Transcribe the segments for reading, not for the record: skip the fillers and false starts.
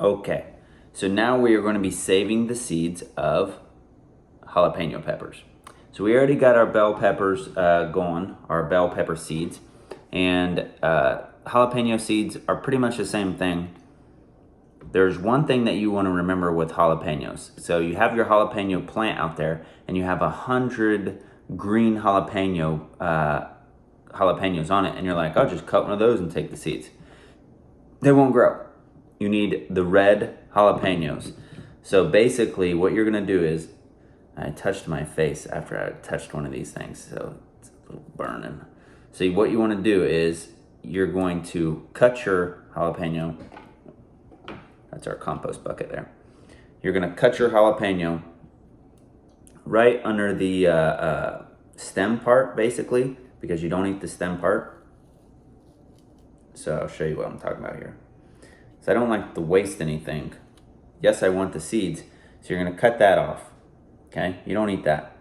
Okay, so now we are going to be saving the seeds of jalapeno peppers. So we already got our bell peppers going, our bell pepper seeds, and jalapeno seeds are pretty much the same thing. There's one thing that you want to remember with jalapenos. So you have your jalapeno plant out there, and you have 100 green jalapenos on it, and you're like, I'll just cut one of those and take the seeds. They won't grow. You need the red jalapenos. So basically what you're gonna do is, I touched my face after I touched one of these things, so it's a little burning. So what you wanna do is, you're going to cut your jalapeno. That's our compost bucket there. You're gonna cut your jalapeno right under the stem part, basically, because you don't eat the stem part. So I'll show you what I'm talking about here. So I don't like to waste anything. Yes, I want the seeds. So you're gonna cut that off, okay? You don't eat that.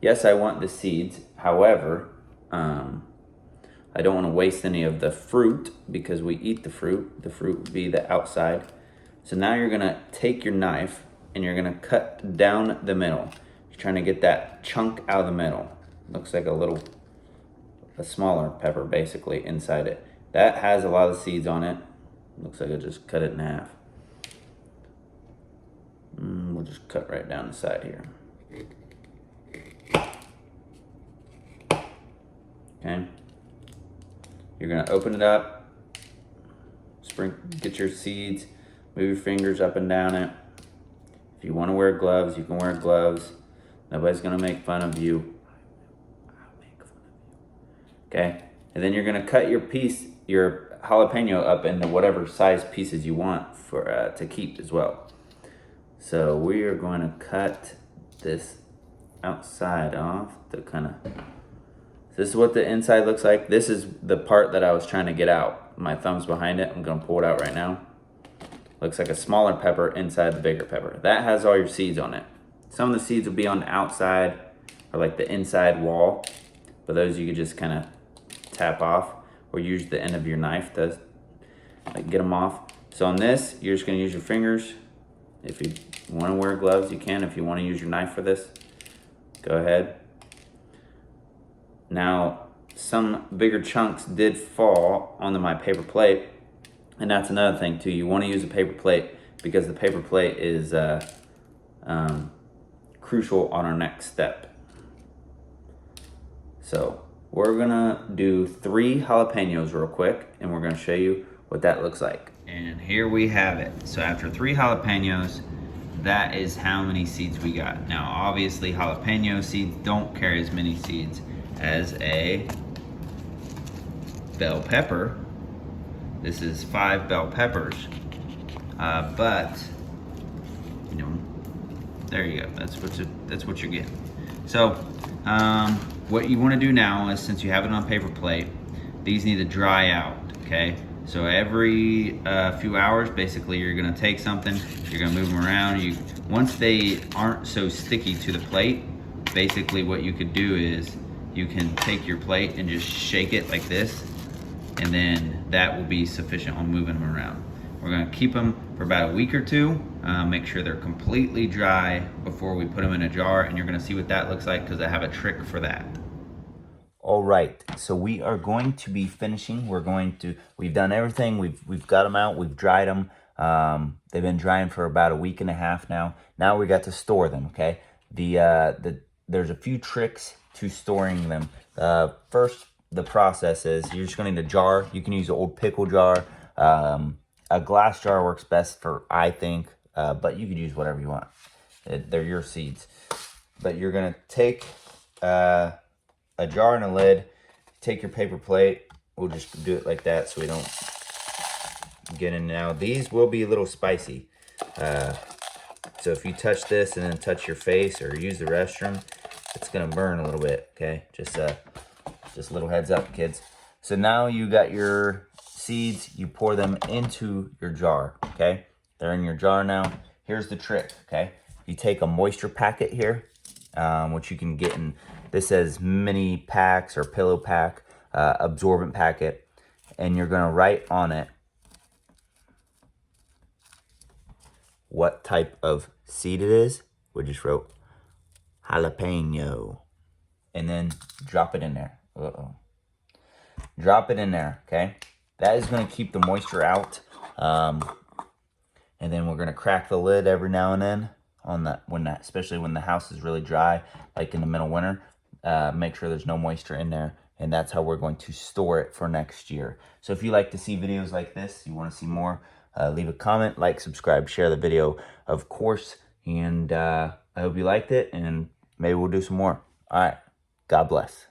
Yes, I want the seeds. However, I don't wanna waste any of the fruit because we eat the fruit. The fruit would be the outside. So now you're gonna take your knife and you're gonna cut down the middle. You're trying to get that chunk out of the middle. Looks like a smaller pepper basically inside it. That has a lot of seeds on it. Looks like I just cut it in half. We'll just cut right down the side here. Okay. You're gonna open it up, get your seeds, move your fingers up and down it. If you wanna wear gloves, you can wear gloves. Nobody's gonna make fun of you. I'll make fun of you. Okay, and then you're gonna cut your jalapeno up into whatever size pieces you want for to keep as well. So we are going to cut this outside off to this is what the inside looks like. This is the part that I was trying to get out. My thumb's behind it. I'm gonna pull it out right now. Looks like a smaller pepper inside the bigger pepper. That has all your seeds on it. Some of the seeds will be on the outside or like the inside wall, but those you could just kind of tap off or use the end of your knife to like get them off. So on this, you're just gonna use your fingers. If you wanna wear gloves, you can. If you wanna use your knife for this, go ahead. Now, some bigger chunks did fall onto my paper plate, and that's another thing too. You wanna use a paper plate because the paper plate is crucial on our next step. So we're gonna do 3 jalapenos real quick, and we're gonna show you what that looks like. And here we have it. So after 3 jalapenos, that is how many seeds we got. Now, obviously, jalapeno seeds don't carry as many seeds as a bell pepper. This is 5 bell peppers, but you know, there you go. That's what you're getting. So what you want to do now is, since you have it on paper plate, these need to dry out. Okay. So every few hours, basically, you're gonna take something, you're gonna move them around. Once they aren't so sticky to the plate, basically what you could do is you can take your plate and just shake it like this, and then that will be sufficient on moving them around. We're gonna keep them for about a week or 2, make sure they're completely dry before we put them in a jar, and you're gonna see what that looks like because I have a trick for that. All right, so we are going to be finishing. We've done everything. We've got them out. We've dried them. They've been drying for about a week and a half now. Now we got to store them. Okay. There's a few tricks to storing them. First, the process is you're just going to need a jar. You can use an old pickle jar. A glass jar works best I think, but you could use whatever you want. They're your seeds. But you're going to take a jar and a lid, take your paper plate. We'll just do it like that so we don't get in. Now these will be a little spicy, so if you touch this and then touch your face or use the restroom, it's gonna burn a little bit. Okay, just a little heads up, kids. So now you got your seeds, you pour them into your jar. Okay, they're in your jar now. Here's the trick. Okay, you take a moisture packet here, which you can get in. This says mini packs or pillow pack, absorbent packet, and you're gonna write on it what type of seed it is. We just wrote jalapeno. And then drop it in there. Drop it in there, okay? That is going to keep the moisture out. And then we're going to crack the lid every now and then on that, especially when the house is really dry, like in the middle of winter. Make sure there's no moisture in there. And that's how we're going to store it for next year. So if you like to see videos like this, you want to see more, leave a comment, like, subscribe, share the video, of course. And I hope you liked it, and maybe we'll do some more. All right. God bless.